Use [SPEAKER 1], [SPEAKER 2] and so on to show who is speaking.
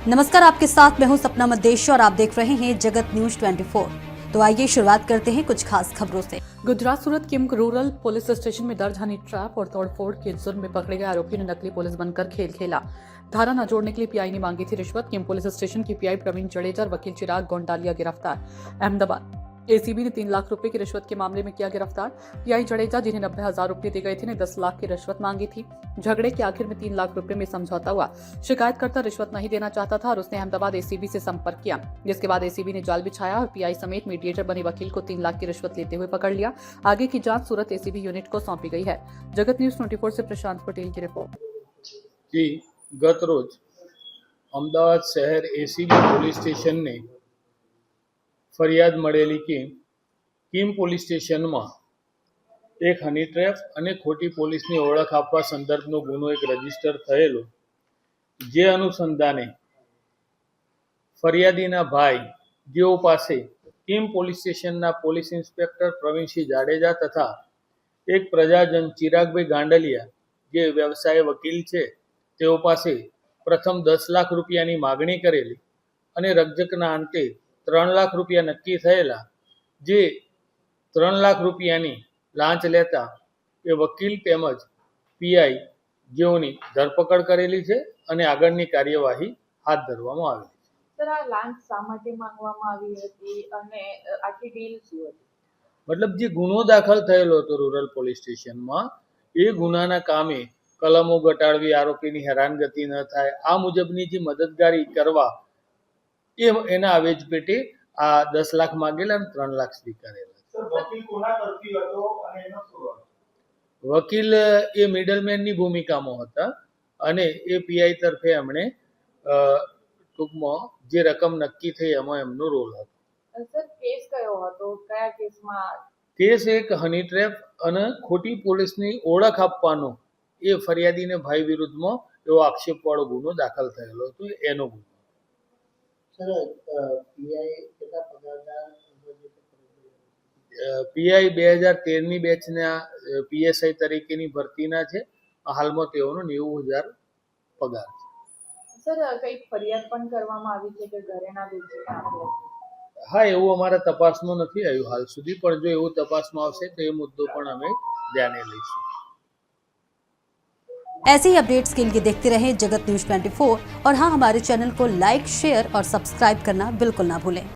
[SPEAKER 1] नमस्कार, आपके साथ मैं हूं सपना मदेशी और आप देख रहे हैं जगत न्यूज 24। तो आइए शुरुआत करते हैं कुछ खास खबरों से।
[SPEAKER 2] गुजरात सूरत किम रूरल पुलिस स्टेशन में दर्ज हनी ट्रैप और तोड़फोड़ के जुर्म में पकड़े गए आरोपियों ने नकली पुलिस बनकर खेल खेला। धारा न जोड़ने के लिए पीआई ने मांगी थी रिश्वत। किम पुलिस स्टेशन की पीआई प्रवीण जडेजा और वकील चिराग गोंडालिया गिरफ्तार। अहमदाबाद एसीबी ने 3 लाख रुपए की रिश्वत के मामले में किया गिरफ्तार। पीआई जडेजा, जिन्हें 90,000 रुपए दिए गए थे, ने 10 लाख की रिश्वत मांगी थी। झगड़े के आखिर में 3 लाख रुपए में समझौता हुआ। शिकायतकर्ता रिश्वत नहीं देना चाहता था और उसने अहमदाबाद एसीबी से संपर्क किया, जिसके बाद एसीबी ने जाल बिछाया और पीआई समेत मीडिएटर बने वकील को 3 लाख की रिश्वत लेते हुए पकड़ लिया। आगे की जांच सूरत एसीबी यूनिट को सौंपी गई है। जगत न्यूज 24 से प्रशांत पटेल की रिपोर्ट।
[SPEAKER 3] कि गत रोज अमदावाद शहर एसीबी પોલીસ સ્ટેશનને ફરિયાદ મળેલી કે કિમ પોલીસ સ્ટેશનમાં એક હની ટ્રેપ અને ખોટી પોલીસની ઓળખ આપવા સંદર્ભનો ગુનો એક રજીસ્ટર થયેલો, જે અનુસંધાને ફરિયાદીના ભાઈ જેઓ પાસે કિમ પોલીસ સ્ટેશનના પોલીસ ઇન્સ્પેક્ટર પ્રવીણસિંહ જાડેજા તથા એક પ્રજાજન ચિરાગભાઈ ગાંડલિયા જે વ્યવસાય વકીલ છે તેઓ પાસે પ્રથમ 10 લાખ રૂપિયાની માગણી કરેલી અને રકઝકના અંતે 3 લાખ રૂપિયા નક્કી થયેલા, જે 3 લાખ રૂપિયાની લાંચ લેતા એ વકીલ તેમજ પીઆઈ જેઓની ધરપકડ કરેલી છે અને આગળની કાર્યવાહી હાથ ધરવામાં આવેલી છે।
[SPEAKER 4] સર, આ લાંચ શા માટે માંગવામાં આવી હતી અને આખી ડીલ શું હતી?
[SPEAKER 3] મતલબ જે ગુનો દાખલ થયેલો હતો રૂરલ પોલીસ સ્ટેશનમાં, એ ગુનાના કામે કલમો ઘટાડવી, આરોપીની હેરાનગતિ ન થાય, આ મુજબની જે મદદગારી કરવા એના આવેજ પેટે આ 10 લાખ માગેલા અને 3 લાખ સ્વીકારેલા। વકીલ એ મિડલમેનની ભૂમિકામાં હતા અને એ પીઆઈ તરફે એમણે ટૂંકમાં જે રકમ નક્કી થઈ એમાં એમનો રોલ હતો।
[SPEAKER 4] સર, કેસ કયો હતો? કયા કેસમાં?
[SPEAKER 3] કેસ એક હની ટ્રેપ અને ખોટી પોલીસની ઓળખ આપવાનો એ ફરિયાદીને ભાઈ વિરુદ્ધમાં એવો આક્ષેપવાળો ગુનો દાખલ થયેલો હતો, એનો ગુનો। પીઆઈ 2013ની બેચના પીએસઆઈ તરીકેની ભરતીના છે। હાલમાં તેઓનો 90,000 પગાર છે।
[SPEAKER 4] સર, કઈ ફરિયાદ પણ કરવામાં આવી છે કે ઘરેણા વેચીને આપ્યા છે?
[SPEAKER 3] હા, એવું અમારા તપાસમાં નથી આવ્યું હાલ સુધી, પણ જો એવું તપાસમાં આવશે તો એ મુદ્દો પણ અમે ધ્યાને લઈશું।
[SPEAKER 1] ऐसे ही अपडेट्स के लिए देखते रहें जगत न्यूज 24 और हाँ, हमारे चैनल को लाइक, शेयर और सब्सक्राइब करना बिल्कुल ना भूलें।